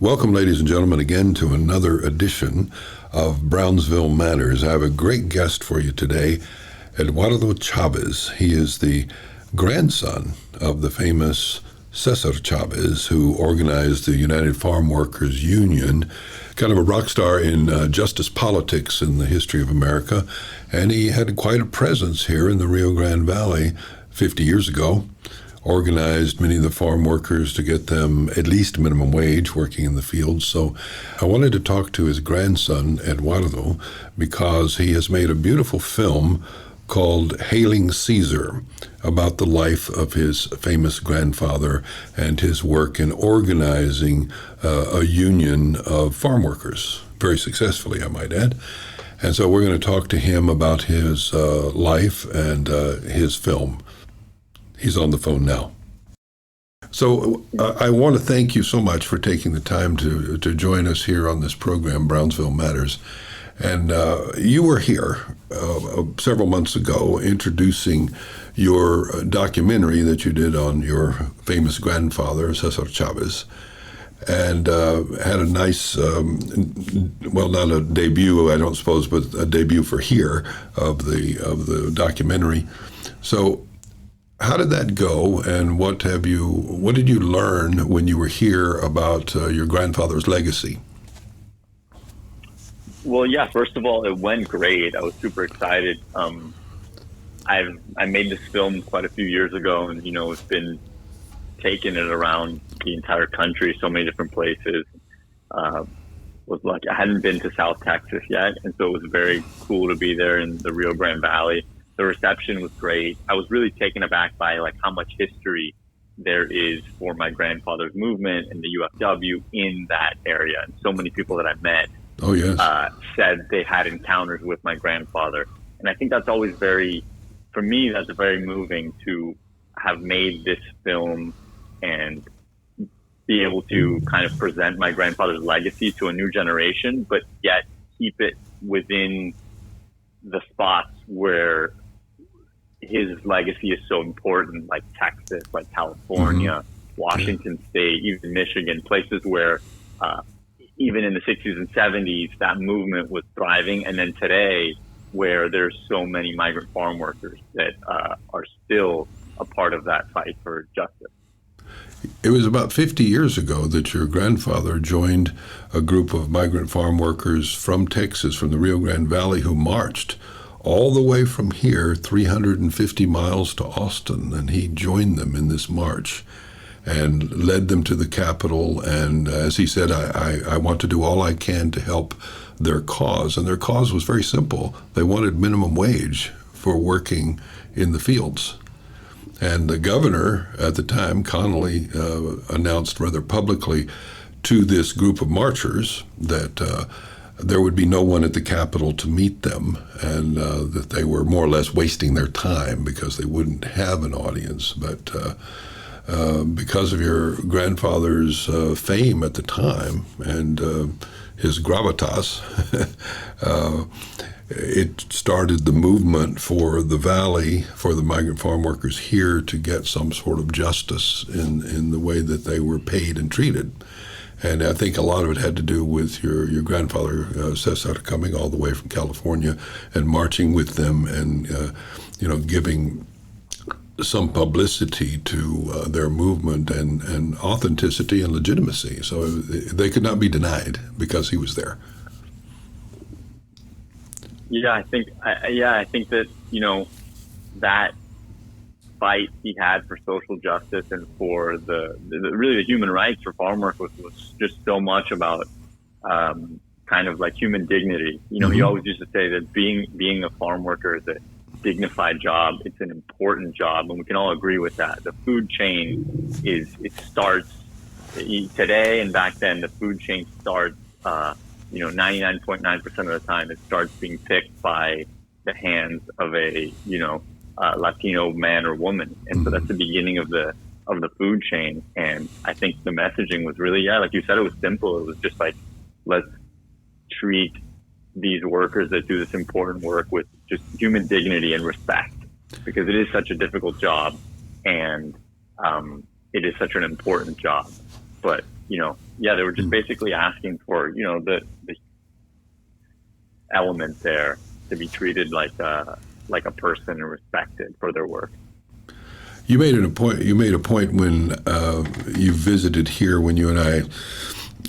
Welcome, ladies and gentlemen, again to another edition of Brownsville Matters. I have a great guest for you today, Eduardo Chavez. He is the grandson of the famous Cesar Chavez, who organized the United Farm Workers Union, kind of a rock star in justice politics in the history of America. And he had quite a presence here in the Rio Grande Valley 50 years ago. Organized many of the farm workers to get them at least minimum wage working in the fields. So I wanted to talk to his grandson, Eduardo, because he has made a beautiful film called Hailing Caesar about the life of his famous grandfather and his work in organizing a union of farm workers, very successfully, I might add. And so we're going to talk to him about his life and his film. He's on the phone now. So I want to thank you so much for taking the time to join us here on this program, Brownsville Matters. And you were here several months ago introducing your documentary that you did on your famous grandfather, Cesar Chavez, and had a nice, well, not a debut, I don't suppose, but a debut for here of the documentary. So how did that go, and what did you learn when you were here about your grandfather's legacy? Well, yeah, first of all, it went great. I was super excited. I made this film quite a few years ago, and it's been taking it around the entire country, so many different places. Was lucky. I hadn't been to South Texas yet, and so it was very cool to be there in the Rio Grande Valley. The reception was great. I was really taken aback by how much history there is for my grandfather's movement and the UFW in that area. And so many people that I met said they had encounters with my grandfather. And I think that's always for me, that's very moving to have made this film and be able to kind of present my grandfather's legacy to a new generation, but yet keep it within the spots where his legacy is so important, like Texas, like California, Washington State, even Michigan, places where even in the 60s and 70s, that movement was thriving. And then today, where there's so many migrant farm workers that are still a part of that fight for justice. It was about 50 years ago that your grandfather joined a group of migrant farm workers from Texas, from the Rio Grande Valley, who marched all the way from here, 350 miles to Austin, and he joined them in this march and led them to the Capitol. And as he said, I want to do all I can to help their cause. And their cause was very simple. They wanted minimum wage for working in the fields. And the governor at the time, Connolly, announced rather publicly to this group of marchers that there would be no one at the Capitol to meet them, and that they were more or less wasting their time because they wouldn't have an audience. But because of your grandfather's fame at the time and his gravitas, it started the movement for the valley, for the migrant farm workers here to get some sort of justice in the way that they were paid and treated. And I think a lot of it had to do with your grandfather, Cesar, coming all the way from California and marching with them and, giving some publicity to their movement and authenticity and legitimacy. So they could not be denied because he was there. Yeah, I think that, that fight he had for social justice and for the human rights for farm workers was just so much about kind of like human dignity. He always used to say that being a farm worker is a dignified job. It's an important job, and we can all agree with that. The food chain starts today, and back then the food chain starts 99.9% of the time it starts being picked by the hands of a Latino man or woman, and so that's the beginning of the food chain. And I think the messaging was really, like you said, it was simple. It was just like, let's treat these workers that do this important work with just human dignity and respect, because it is such a difficult job and it is such an important job. But they were just basically asking for, the element there to be treated like a person and respected for their work. You made a point when you visited here, when you and I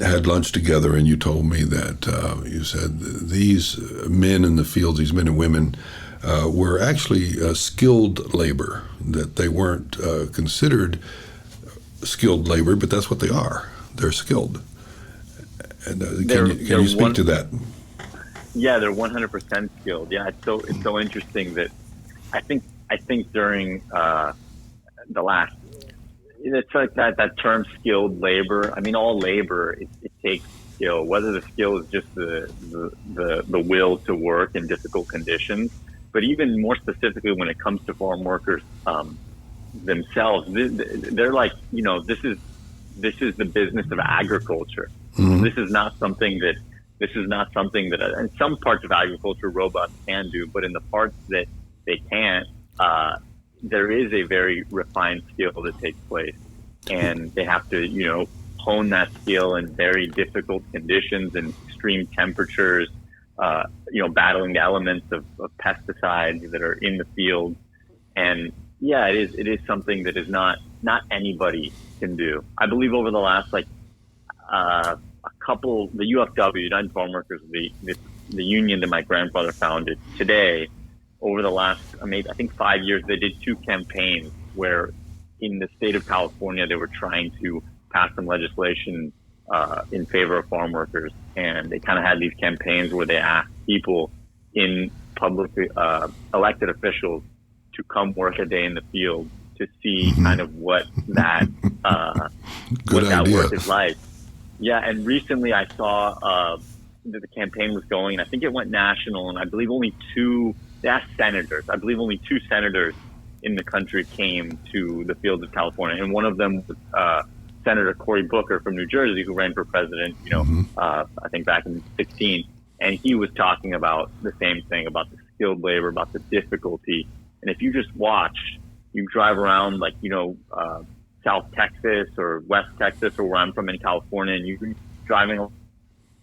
had lunch together, and you told me that you said these men in the fields, these men and women, were actually skilled labor, that they weren't considered skilled labor, but that's what they are. They're skilled. And can you speak to that? Yeah, they're 100% skilled. Yeah, it's so interesting that I think during the last, it's like that term skilled labor. I mean, all labor, it takes skill, whether the skill is just the will to work in difficult conditions. But even more specifically, when it comes to farm workers themselves, they're like, this is the business of agriculture. Mm-hmm. This is not something that in some parts of agriculture robots can do, but in the parts that they can't, there is a very refined skill that takes place, and they have to, hone that skill in very difficult conditions and extreme temperatures, battling the elements of pesticides that are in the field. And yeah, it is something that is not anybody can do. I believe over the last, the UFW, United Farm Workers, the union that my grandfather founded, today, over the last, I think 5 years, they did 2 campaigns where in the state of California, they were trying to pass some legislation in favor of farm workers. And they kind of had these campaigns where they asked people in public, elected officials to come work a day in the field to see kind of what that, work is like. Yeah. And recently I saw that the campaign was going, and I think it went national, and I believe they asked senators. I believe only 2 senators in the country came to the fields of California. And one of them was Senator Cory Booker from New Jersey, who ran for president, I think back in 2016. And he was talking about the same thing, about the skilled labor, about the difficulty. And if you just watch, you drive around South Texas or West Texas, or where I'm from in California, and you're driving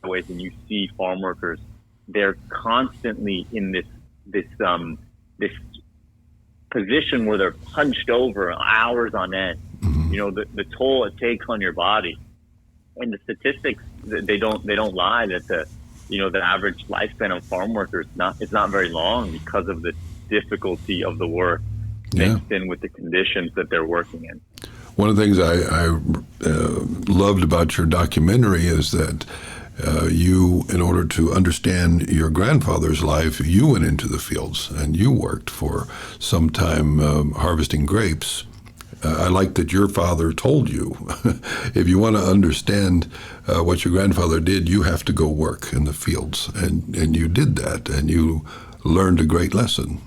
ways and you see farm workers, they're constantly in this position where they're hunched over hours on end. The toll it takes on your body, and the statistics, they don't lie, that the average lifespan of farm workers is not very long because of the difficulty of the work mixed in with the conditions that they're working in. One of the things I loved about your documentary is that you, in order to understand your grandfather's life, you went into the fields and you worked for some time harvesting grapes. I like that your father told you, if you want to understand what your grandfather did, you have to go work in the fields. And you did that, and you learned a great lesson.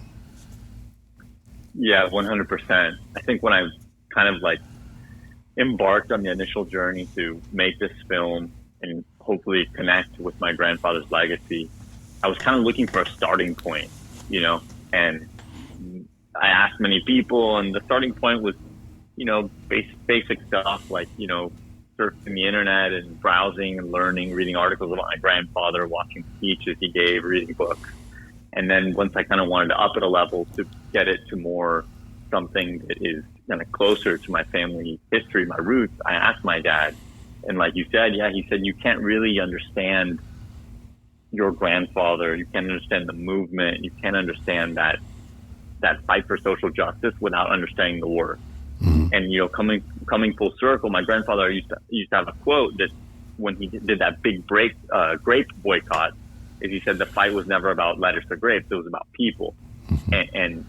Yeah, 100%. I think when I kind of embarked on the initial journey to make this film and hopefully connect with my grandfather's legacy, I was kind of looking for a starting point, and I asked many people, and the starting point was, basic stuff like, surfing the internet and browsing and learning, reading articles about my grandfather, watching speeches he gave, reading books. And then once I kind of wanted to up it a level to get it to more something that is kind of closer to my family history, my roots, I asked my dad. And like you said, he said, you can't really understand your grandfather. You can't understand the movement. You can't understand that fight for social justice without understanding the work. Mm-hmm. And, coming full circle, my grandfather used to have a quote that when he did that big grape boycott, is he said the fight was never about lettuce or grapes, it was about people. Mm-hmm. And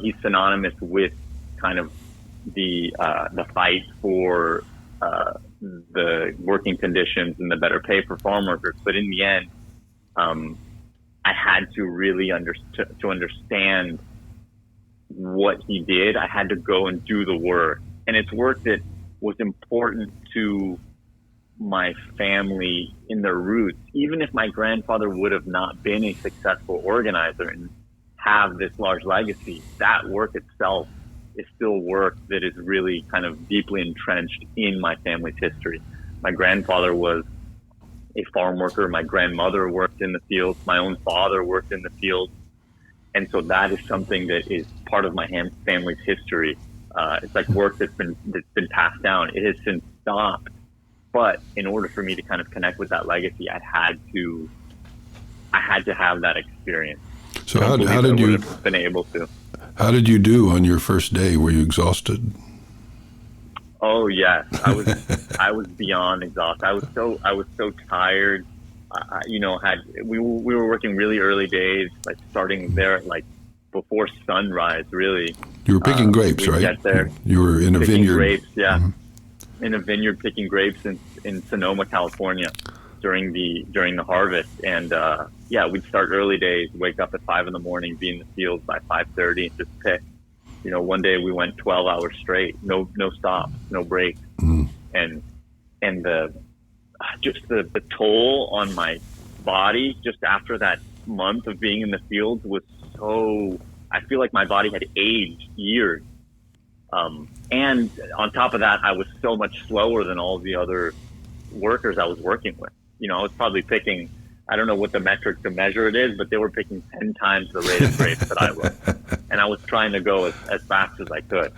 he's synonymous with kind of the fight for the working conditions and the better pay for farm workers. But in the end, I had to really to understand what he did. I had to go and do the work, and it's work that was important to my family in their roots. Even if my grandfather would have not been a successful organizer and have this large legacy, that work itself is still work that is really kind of deeply entrenched in my family's history. my grandfather was a farm worker. My grandmother worked in the fields. My own father worked in the fields. And so that is something that is part of my family's history. It's like work that's been passed down. It has since stopped. But in order for me to kind of connect with that legacy, I had to have that experience. So how did you have been able to? How did you do on your first day? Were you exhausted? Oh yes, I was beyond exhausted. I was so tired. We were working really early days, like starting there at like before sunrise. Really, you were picking grapes, right? Get there. You were in a picking vineyard. Grapes, yeah, in a vineyard picking grapes in Sonoma, California, during the harvest. And we'd start early days, wake up at 5 a.m, be in the fields by 5:30, and just pick. One day we went 12 hours straight, no stops, no breaks, and the toll on my body just after that month of being in the fields was so. I feel like my body had aged years, and on top of that, I was so much slower than all the other workers I was working with. I was probably picking. I don't know what the metric to measure it is, but they were picking 10 times the rate of grapes that I was. And I was trying to go as fast as I could.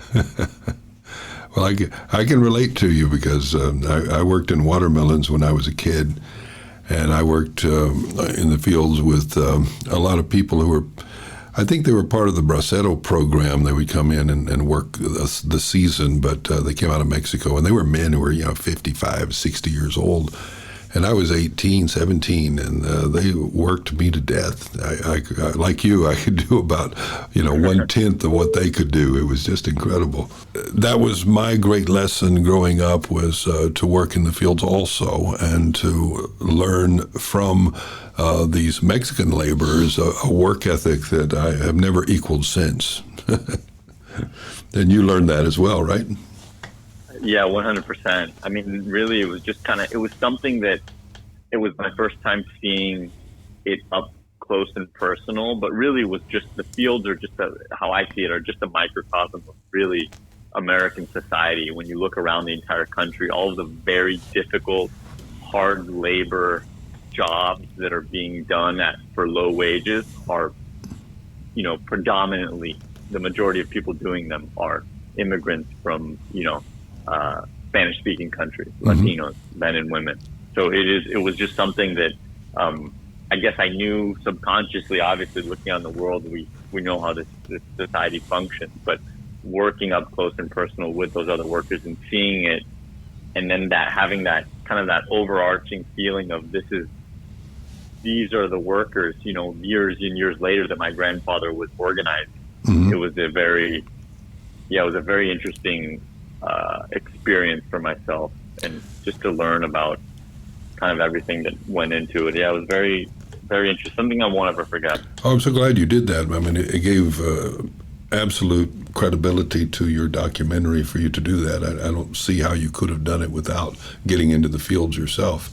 Well, I can relate to you because I worked in watermelons when I was a kid, and I worked in the fields with a lot of people who were, I think they were part of the Bracero program. They would come in and work the season, but they came out of Mexico, and they were men who were 55, 60 years old. And I was 18, 17, and they worked me to death. I like you, I could do about 1/10 of what they could do. It was just incredible. That was my great lesson growing up, was to work in the fields also, and to learn from these Mexican laborers a work ethic that I have never equaled since. And you learned that as well, right? Yeah, 100%. I mean, really, it was just it was something that it was my first time seeing it up close and personal, but really it was just the fields are just how I see it, are just a microcosm of really American society. When you look around the entire country, all of the very difficult, hard labor jobs that are being done for low wages are, predominantly the majority of people doing them are immigrants from, Spanish-speaking countries, Latinos, men and women. So it was just something that I guess I knew subconsciously. Obviously, looking on the world, we know how this society functions. But working up close and personal with those other workers and seeing it, and then having that kind of that overarching feeling of these are the workers, years and years later that my grandfather was organizing. Mm-hmm. It was a very interesting experience for myself, and just to learn about kind of everything that went into it. Yeah, it was very, very interesting. Something I won't ever forget. Oh, I'm so glad you did that. I mean, it gave absolute credibility to your documentary for you to do that. I don't see how you could have done it without getting into the fields yourself.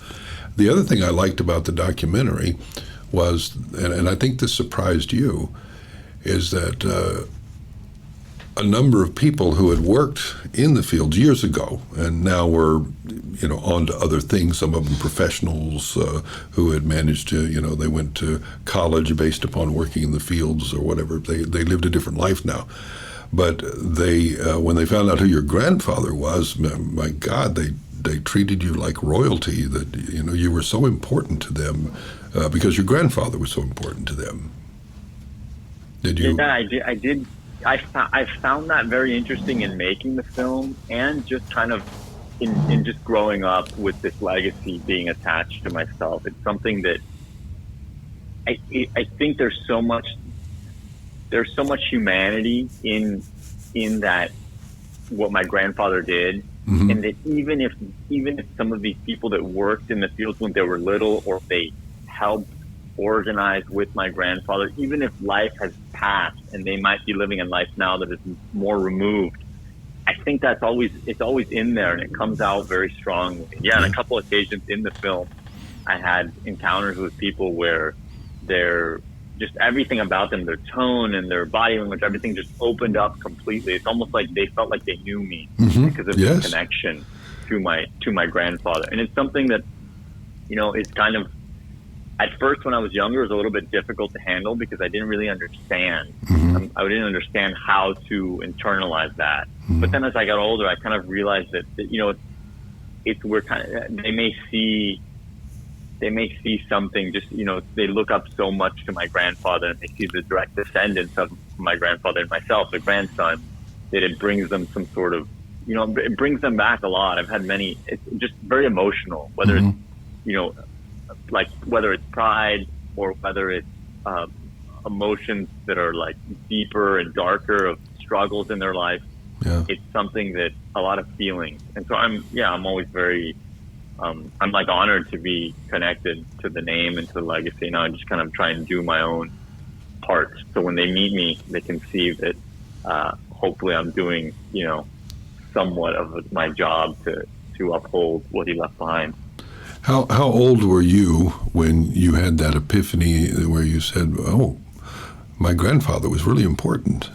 The other thing I liked about the documentary was, and I think this surprised you, is that a number of people who had worked in the fields years ago and now were, on to other things, some of them professionals who had managed to, they went to college based upon working in the fields or whatever. They lived a different life now. But they, when they found out who your grandfather was, my God, they treated you like royalty, that, you were so important to them because your grandfather was so important to them. Did you? Yeah, I did. I found that very interesting in making the film, and just kind of in just growing up with this legacy being attached to myself. It's something that I think there's so much humanity in that, what my grandfather did. Mm-hmm. And that even if some of these people that worked in the fields when they were little, or they helped organize with my grandfather, even if life has passed and they might be living a life now that is more removed, I think it's always in there, and it comes out very strongly. Yeah, on a couple of occasions in the film, I had encounters with people where they're just, everything about them, their tone and their body language, everything just opened up completely. It's almost like they felt like they knew me, mm-hmm. because of this connection. to my grandfather. And it's something that, it's kind of, at first when I was younger, it was a little bit difficult to handle because I didn't really understand. I didn't understand how to internalize that. But then as I got older, I kind of realized that we're kind of, they may see something, just, they look up so much to my grandfather, and they see the direct descendants of my grandfather and myself, the grandson, that it brings them some sort of, it brings them back a lot. I've had many, it's just very emotional, whether it's, like whether it's pride or whether it's emotions that are like deeper and darker of struggles in their life. Yeah. It's something that a lot of feelings. And so I'm always very, I'm like honored to be connected to the name and to the legacy. Now I just kind of try and do my own part. So when they meet me, they can see that hopefully I'm doing, somewhat of my job to uphold what he left behind. How old were you when you had that epiphany where you said, "Oh, my grandfather was really important"?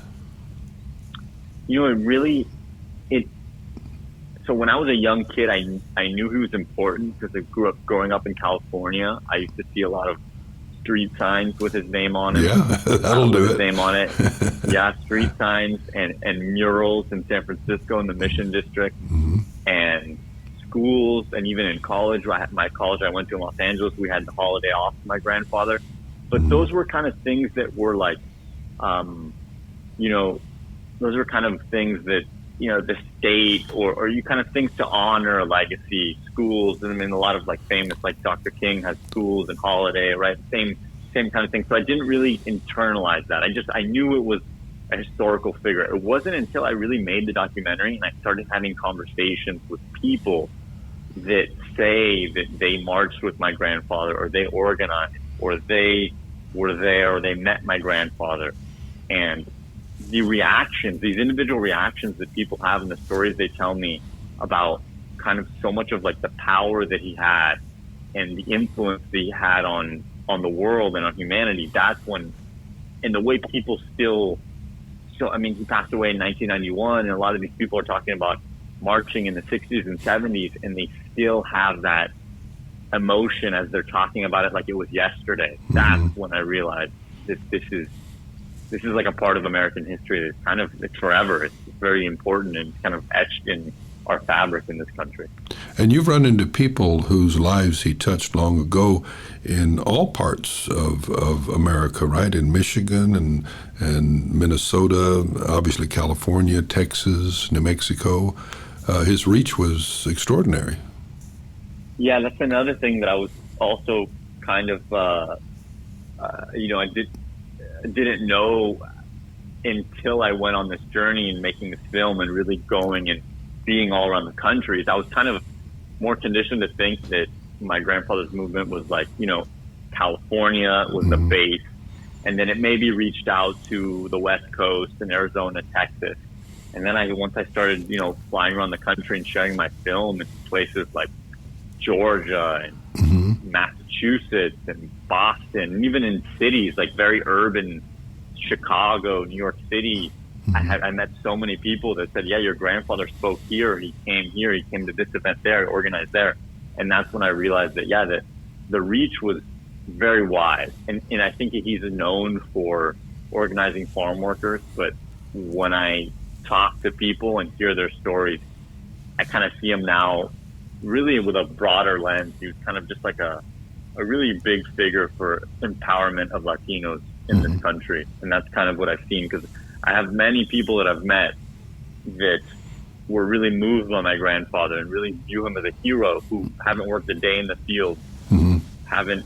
So when I was a young kid, I knew he was important because I grew up growing up in California. I used to see a lot of street signs with his name on it. Yeah, that'll do it. His name on it. Yeah, street signs and murals in San Francisco in the Mission District, and schools, and even in college. My college I went to in Los Angeles, we had the holiday off for my grandfather. But those were kind of things that were like, those were kind of things that, the state or you kind of things to honor a legacy. Schools, and I mean, a lot of like famous, like Dr. King has schools and holiday, right? Same kind of thing. So I didn't really internalize that. I knew it was a historical figure. It wasn't until I really made the documentary and I started having conversations with people that say that they marched with my grandfather, or they organized, or they were there, or they met my grandfather. And the reactions, these individual reactions that people have in the stories they tell me about kind of so much of like the power that he had and the influence that he had on the world and on humanity, that's when, and the way people still, I mean, he passed away in 1991, and a lot of these people are talking about marching in the 60s and 70s, and they still have that emotion as they're talking about it like it was yesterday. That's when I realized that this is like a part of American history that's kind of, it's forever. It's very important and kind of etched in our fabric in this country. And you've run into people whose lives he touched long ago in all parts of America, right? In Michigan and Minnesota, obviously California, Texas, New Mexico. His reach was extraordinary. Yeah, that's another thing that I was also kind of, I didn't know until I went on this journey and making this film and really going and being all around the country. I was kind of more conditioned to think that my grandfather's movement was like, California was the base, and then it maybe reached out to the West Coast and Arizona, Texas. And then once I started, flying around the country and sharing my film in places like Georgia and Massachusetts and Boston, and even in cities like very urban, Chicago, New York City, I met so many people that said, yeah, your grandfather spoke here, he came to this event there, organized there. And that's when I realized that, that the reach was very wide. And I think he's known for organizing farm workers, but when I talk to people and hear their stories, I kind of see him now really with a broader lens. He was kind of just like a really big figure for empowerment of Latinos in this country. And that's kind of what I've seen, because I have many people that I've met that were really moved by my grandfather and really view him as a hero, who haven't worked a day in the field, haven't,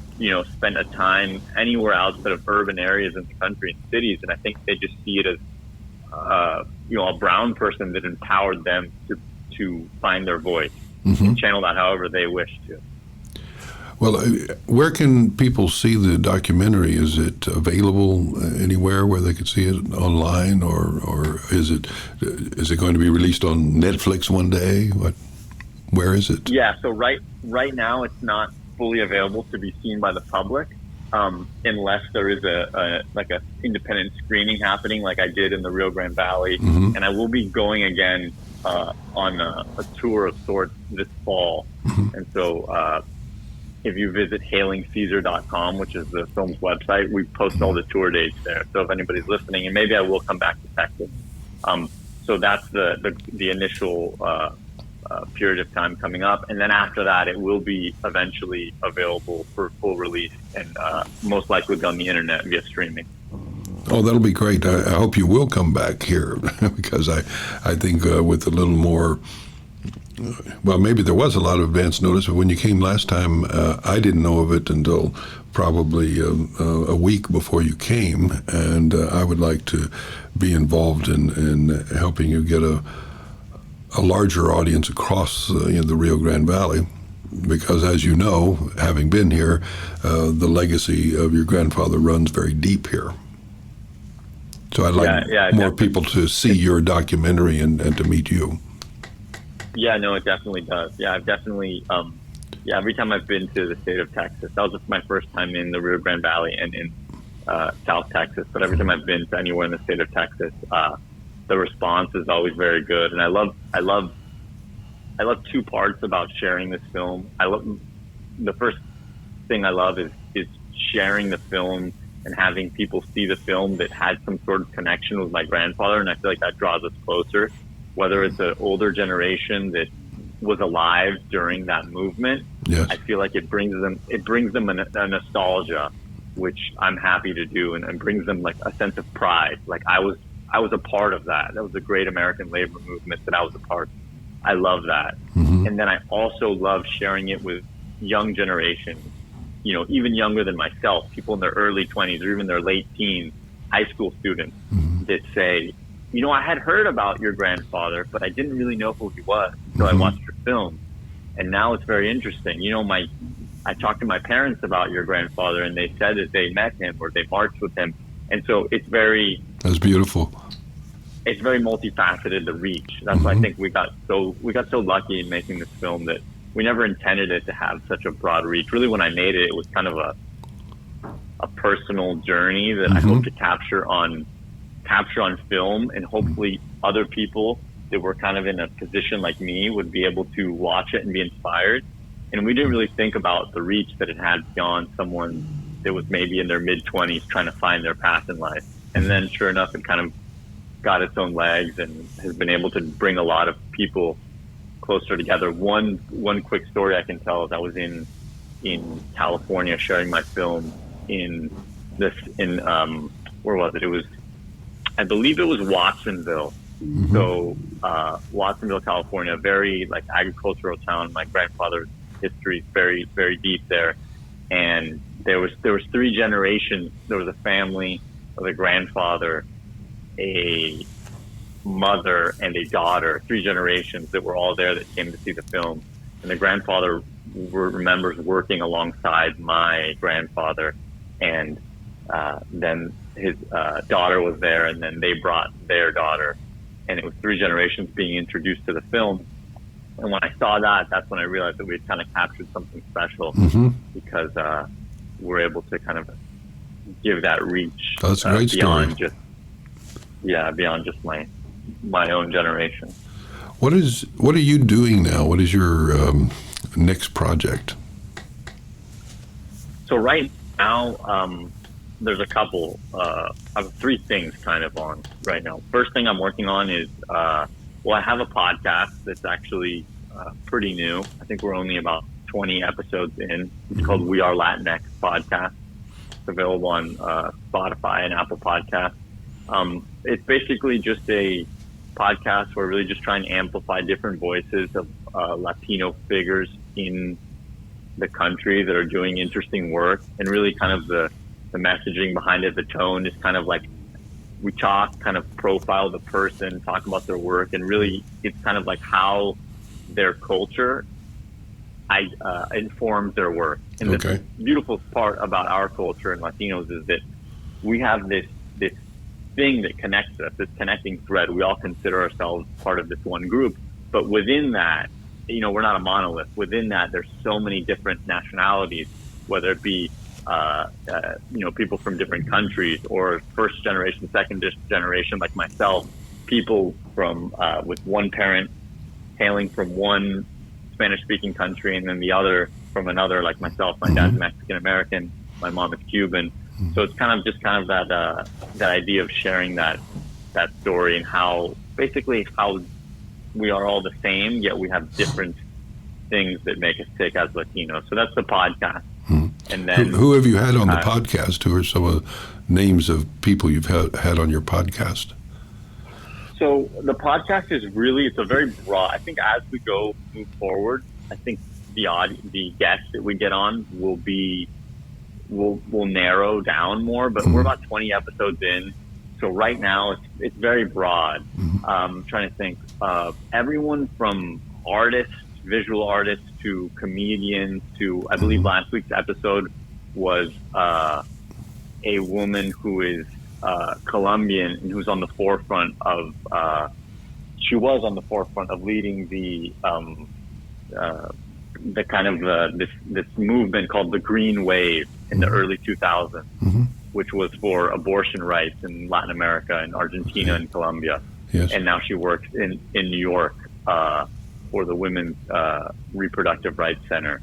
spent a time anywhere outside of urban areas in the country and cities. And I think they just see it as, a brown person that empowered them to find their voice and channel that however they wish to. Well, where can people see the documentary? Is it available anywhere where they could see it online, or is it going to be released on Netflix one day? Where is it? Yeah, so right now it's not fully available to be seen by the public, unless there is a independent screening happening, like I did in the Rio Grande Valley, and I will be going again on a tour of sorts this fall. And so if you visit hailingcaesar.com, which is the film's website, we post all the tour dates there. So if anybody's listening, and maybe I will come back to Texas. So that's the initial period of time coming up. And then after that, it will be eventually available for full release and most likely on the internet via streaming. Oh, that'll be great. I hope you will come back here because I think with a little more, well, maybe there was a lot of advance notice, but when you came last time, I didn't know of it until probably a week before you came, and I would like to be involved in helping you get a larger audience across the Rio Grande Valley. Because as you know, having been here, the legacy of your grandfather runs very deep here. So I'd like more people to see your documentary and to meet you. Yeah, no, it definitely does. Yeah, I've definitely, every time I've been to the state of Texas, that was just my first time in the Rio Grande Valley and in South Texas, but every time I've been to anywhere in the state of Texas, the response is always very good. And I love two parts about sharing this film. The first thing I love is sharing the film and having people see the film that had some sort of connection with my grandfather. And I feel like that draws us closer, whether it's an older generation that was alive during that movement. Yes. I feel like it brings them a nostalgia, which I'm happy to do, and brings them like a sense of pride. Like I was a part of that. That was a great American labor movement that I was a part of. I love that. Mm-hmm. And then I also love sharing it with young generations, even younger than myself, people in their early 20s or even their late teens, high school students that say, I had heard about your grandfather, but I didn't really know who he was until I watched your film. And now it's very interesting. I talked to my parents about your grandfather, and they said that they met him or they marched with him. And so that's beautiful. It's very multifaceted, the reach. That's why I think we got so lucky in making this film that we never intended it to have such a broad reach. Really, when I made it, it was kind of a personal journey that I hope to capture on film, and hopefully other people that were kind of in a position like me would be able to watch it and be inspired. And we didn't really think about the reach that it had beyond someone that was maybe in their mid-20s trying to find their path in life. And then sure enough, it kind of got its own legs and has been able to bring a lot of people closer together. One quick story I can tell is I was in California sharing my film where was it? It was, I believe it was Watsonville. So Watsonville, California, very like agricultural town. My grandfather's history is very, very deep there. And there was 3 generations. There was a family of a grandfather, a mother, and a daughter, 3 generations that were all there that came to see the film. And the grandfather remembers working alongside my grandfather, and then his daughter was there, and then they brought their daughter, and it was 3 generations being introduced to the film. And when I saw that, that's when I realized that we had kind of captured something special, because we're able to kind of give that reach. That's a great beyond story. Beyond just my own generation. What are you doing now? What is your next project? So right now, there's a couple. I have 3 things kind of on right now. First thing I'm working on is, I have a podcast that's actually pretty new. I think we're only about 20 episodes in. It's called Are Latinx Podcast. It's available on Spotify and Apple Podcasts. It's basically just a podcast where we're really just trying to amplify different voices of Latino figures in the country that are doing interesting work, and really kind of the messaging behind it, the tone is kind of like we talk, kind of profile the person, talk about their work, and really it's kind of like how their culture informs their work. And the beautiful part about our culture and Latinos is that we have this thing that connects us, this connecting thread. We all consider ourselves part of this one group, but within that, we're not a monolith. Within that, there's so many different nationalities, whether it be people from different countries, or first generation, second generation like myself, people from with one parent hailing from one Spanish-speaking country, and then the other from another, like myself. My dad's Mexican American, my mom is Cuban. So it's kind of that idea of sharing that story, and how we are all the same, yet we have different things that make us tick as Latinos. So that's the podcast. And then who have you had on the podcast? Who are some of the names of people you've had on your podcast? So the podcast it's a very broad. I think as we move forward, I think the guests that we get on will narrow down more, but we're about 20 episodes in. So right now it's very broad. I'm trying to think of everyone from artists, visual artists, to comedians, to, I believe last week's episode was a woman who is Colombian and who's on the forefront of leading the kind of this movement called the Green Wave in the early 2000s, which was for abortion rights in Latin America and Argentina and Colombia. Yes. And now she works in New York for the Women's Reproductive Rights Center.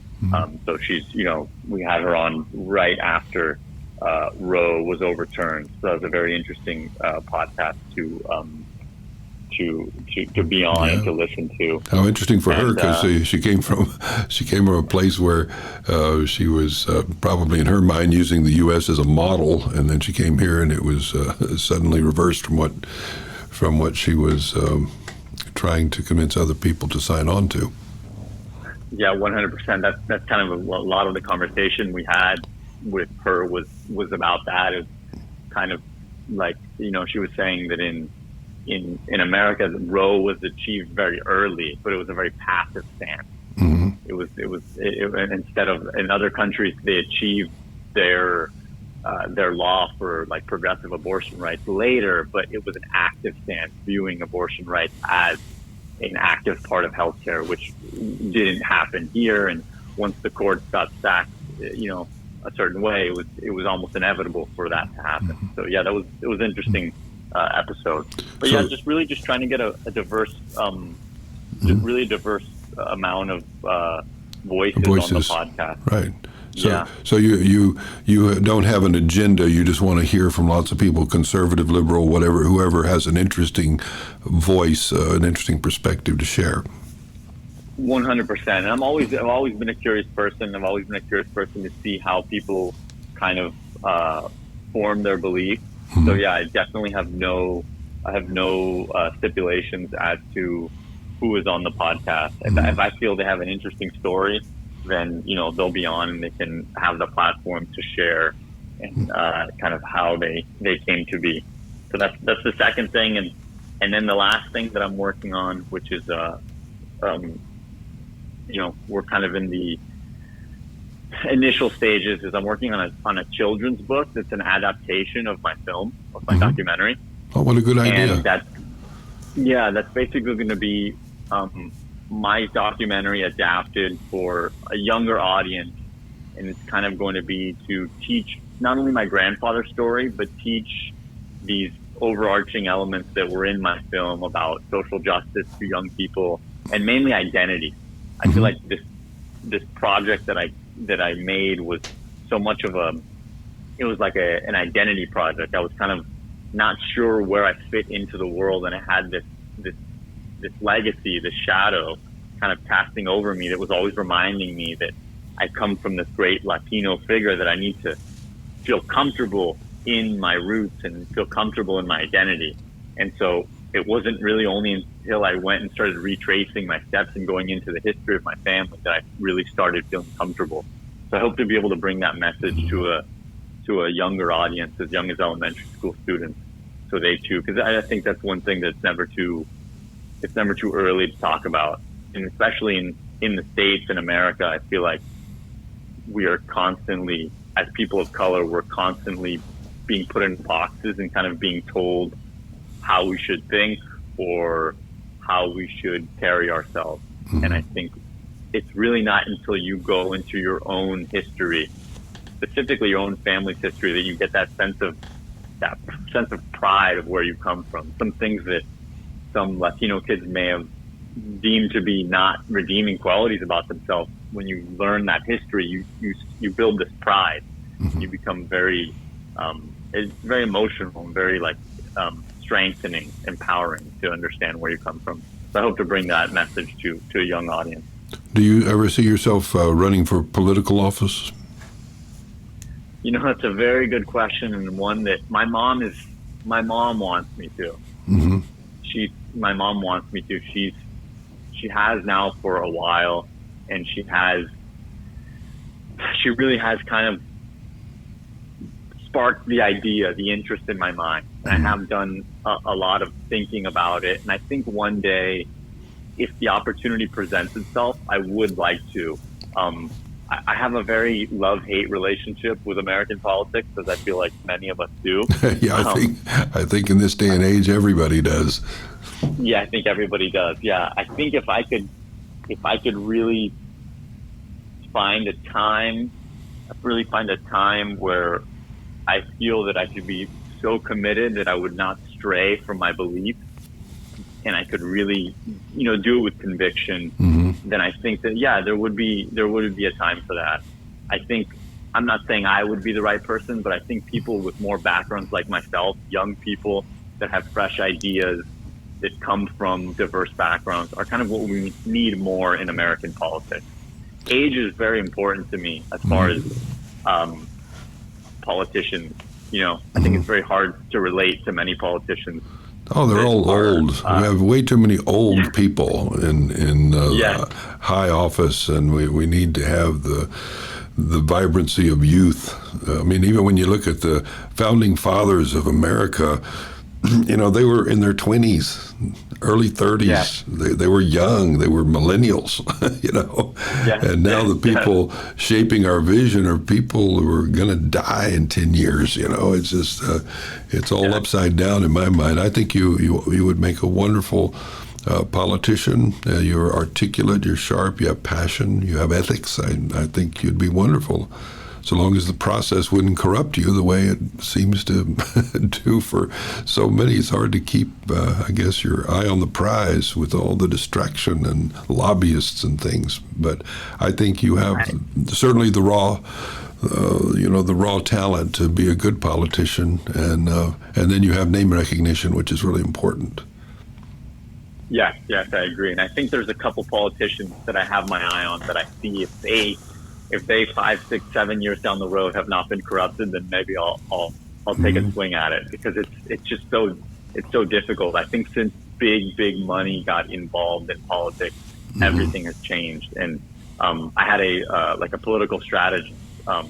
So she's, we had her on right after Roe was overturned. So that was a very interesting podcast to be on and to listen to. How interesting for her, because she came from a place where she was probably in her mind using the U.S. as a model, and then she came here and it was suddenly reversed from what she was trying to convince other people to sign on to. Yeah, 100%. That's kind of a lot of the conversation we had with her was about that. It was kind of like, she was saying that in America, Roe was achieved very early, but it was a very passive stance. It was instead of in other countries, they achieved their law for like progressive abortion rights later, but it was an active stance, viewing abortion rights as an active part of healthcare, which didn't happen here. And once the courts got stacked, a certain way, it was almost inevitable for that to happen. So yeah, it was interesting episode. But so, just trying to get a diverse, really diverse amount of voices on the podcast. Right. So you don't have an agenda. You just want to hear from lots of people, conservative, liberal, whatever, whoever has an interesting voice, an interesting perspective to share. 100%. And I've always been a curious person. I've always been a curious person to see how people kind of form their beliefs. So yeah, I definitely have no stipulations as to who is on the podcast. If I feel they have an interesting story, then they'll be on and they can have the platform to share and kind of how they came to be. So that's the second thing, and then the last thing that I'm working on, which is we're kind of in the initial stages, is I'm working on a children's book that's an adaptation of my film, of my documentary. Oh, what a good idea! And that's basically going to be my documentary adapted for a younger audience, and it's kind of going to be to teach not only my grandfather's story, but teach these overarching elements that were in my film about social justice to young people, and mainly identity. I feel like this project that I made was so much of it was like an identity project. I was kind of not sure where I fit into the world, and I had this legacy, this shadow kind of casting over me that was always reminding me that I come from this great Latino figure, that I need to feel comfortable in my roots and feel comfortable in my identity. And so it wasn't really only until I went and started retracing my steps and going into the history of my family that I really started feeling comfortable. So I hope to be able to bring that message to a younger audience, as young as elementary school students, so they too, because I think that's one thing that's never too early to talk about. And especially in the States, in America, I feel like we are constantly, as people of color, we're constantly being put in boxes and kind of being told how we should think or how we should carry ourselves. And I think it's really not until you go into your own history, specifically your own family's history, that you get that sense of pride of where you come from. Some things that some Latino kids may have deemed to be not redeeming qualities about themselves. When you learn that history, you build this pride. You become very, it's very emotional and very strengthening, empowering to understand where you come from. So I hope to bring that message to a young audience. Do you ever see yourself running for political office? That's a very good question, and one that my mom wants me to. My mom wants me to. She has now for a while, and she really has kind of sparked the idea, the interest in my mind. And I have done a lot of thinking about it, and I think one day, if the opportunity presents itself, I would like to. I have a very love-hate relationship with American politics, as I feel like many of us do. Yeah, I think in this day and age, everybody does. Yeah, I think everybody does. Yeah, I think if I could really find a time where I feel that I could be so committed that I would not stray from my beliefs, and I could really, do it with conviction, then I think that, there would be a time for that. I think, I'm not saying I would be the right person, but I think people with more backgrounds like myself, young people that have fresh ideas, that come from diverse backgrounds, are kind of what we need more in American politics. Age is very important to me as far as politicians. I think it's very hard to relate to many politicians. Oh, they're all old. We have way too many old people in high office, and we need to have the vibrancy of youth. I mean, even when you look at the founding fathers of America, they were in their 20s, early 30s. Yeah. They were young. They were millennials, And now the people shaping our vision are people who are going to die in 10 years. It's just, it's all upside down in my mind. I think you would make a wonderful politician. You're articulate, you're sharp, you have passion, you have ethics. I think you'd be wonderful. So long as the process wouldn't corrupt you the way it seems to do for so many. It's hard to keep, your eye on the prize with all the distraction and lobbyists and things. But I think you have certainly the raw talent to be a good politician, and then you have name recognition, which is really important. Yes, I agree. And I think there's a couple politicians that I have my eye on that I see if they 5, 6, 7 years down the road have not been corrupted, then maybe I'll take a swing at it, because it's just so difficult. I think since big money got involved in politics, everything has changed. And I had a political strategist,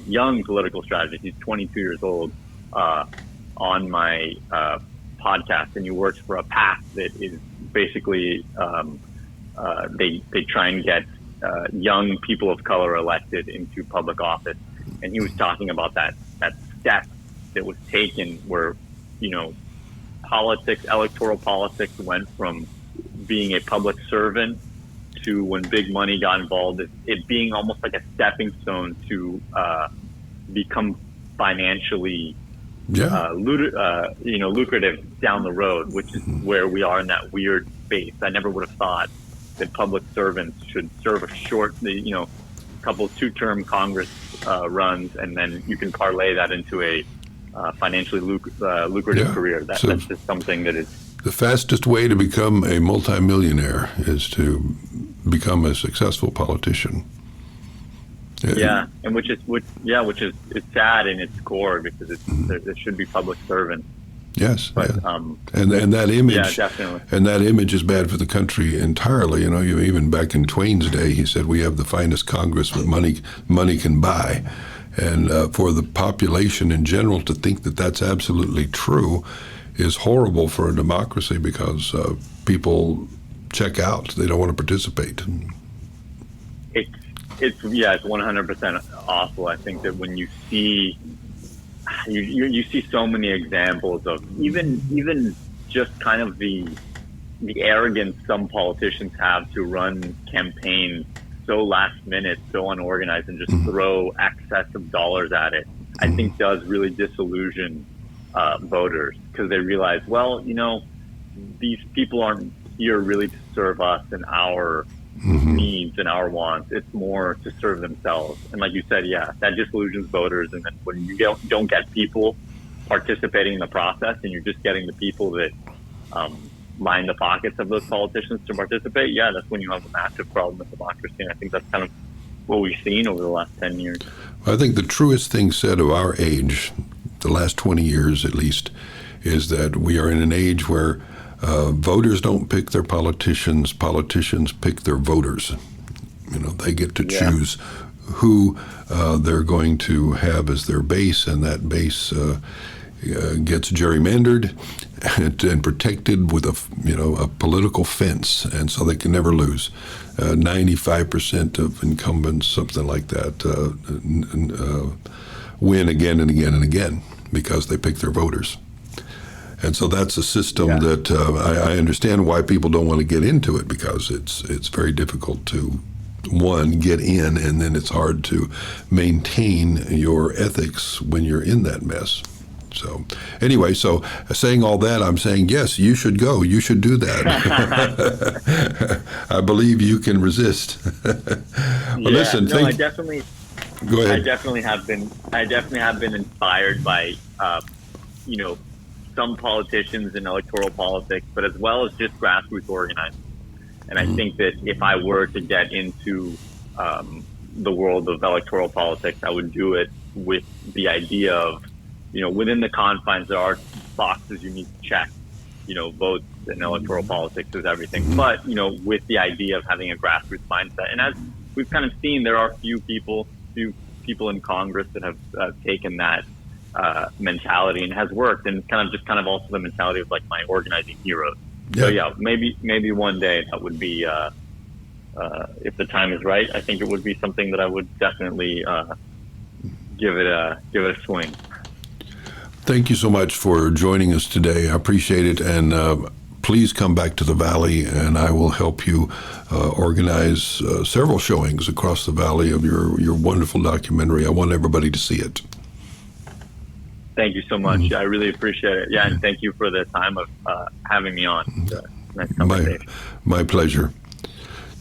young political strategist. He's 22 years old, on my podcast, and he works for a PAC that is basically they try and get young people of color elected into public office. And he was talking about that step that was taken where, electoral politics went from being a public servant to, when big money got involved, it being almost like a stepping stone to become financially lucrative down the road, which is where we are in that weird space. I never would have thought that public servants should serve a short, couple 2-term Congress runs, and then you can parlay that into a financially lucrative career. That's just something that is... The fastest way to become a multimillionaire is to become a successful politician. And which is it's sad in its core, because there should be public servants. Yes, but and that image, definitely. And that image is bad for the country entirely. Even back in Twain's day, he said we have the finest Congress that money can buy, and for the population in general to think that that's absolutely true is horrible for a democracy, because people check out; they don't want to participate. It's 100% awful. I think that when you see. You see so many examples of even just kind of the arrogance some politicians have to run campaigns so last minute, so unorganized, and just throw excess of dollars at it. I think does really disillusion voters, because they realize, these people aren't here really to serve us and our needs and our wants. It's more to serve themselves. And like you said, yeah, that disillusions voters. And then when you don't get people participating in the process, and you're just getting the people that line the pockets of those politicians to participate, yeah, that's when you have a massive problem with democracy. And I think that's kind of what we've seen over the last 10 years. I think the truest thing said of our age, the last 20 years at least, is that we are in an age where voters don't pick their politicians, politicians pick their voters. They get to choose who they're going to have as their base, and that base gets gerrymandered and protected with a political fence, and so they can never lose. 95% of incumbents, something like that, win again and again and again because they pick their voters. And so that's a system that I understand why people don't want to get into it, because it's very difficult to, one, get in, and then it's hard to maintain your ethics when you're in that mess. So anyway, so saying all that, I'm saying, yes, you should go. You should do that. I believe you can resist. Listen, I definitely. Go ahead. I definitely have been inspired by, some politicians in electoral politics, but as well as just grassroots organizing. And I think that if I were to get into the world of electoral politics, I would do it with the idea of, within the confines, there are boxes you need to check. Votes and electoral politics is everything. But, with the idea of having a grassroots mindset. And as we've kind of seen, there are few people in Congress that have taken that mentality, and has worked, and kind of also the mentality of like my organizing heroes. So maybe one day that would be, if the time is right, I think it would be something that I would definitely give it a swing. Thank you so much for joining us today. I appreciate it, and please come back to the Valley, and I will help you organize several showings across the Valley of your wonderful documentary. I want everybody to see it. Thank you so much. I really appreciate it. Yeah, and thank you for the time of having me on. Nice conversation. My pleasure.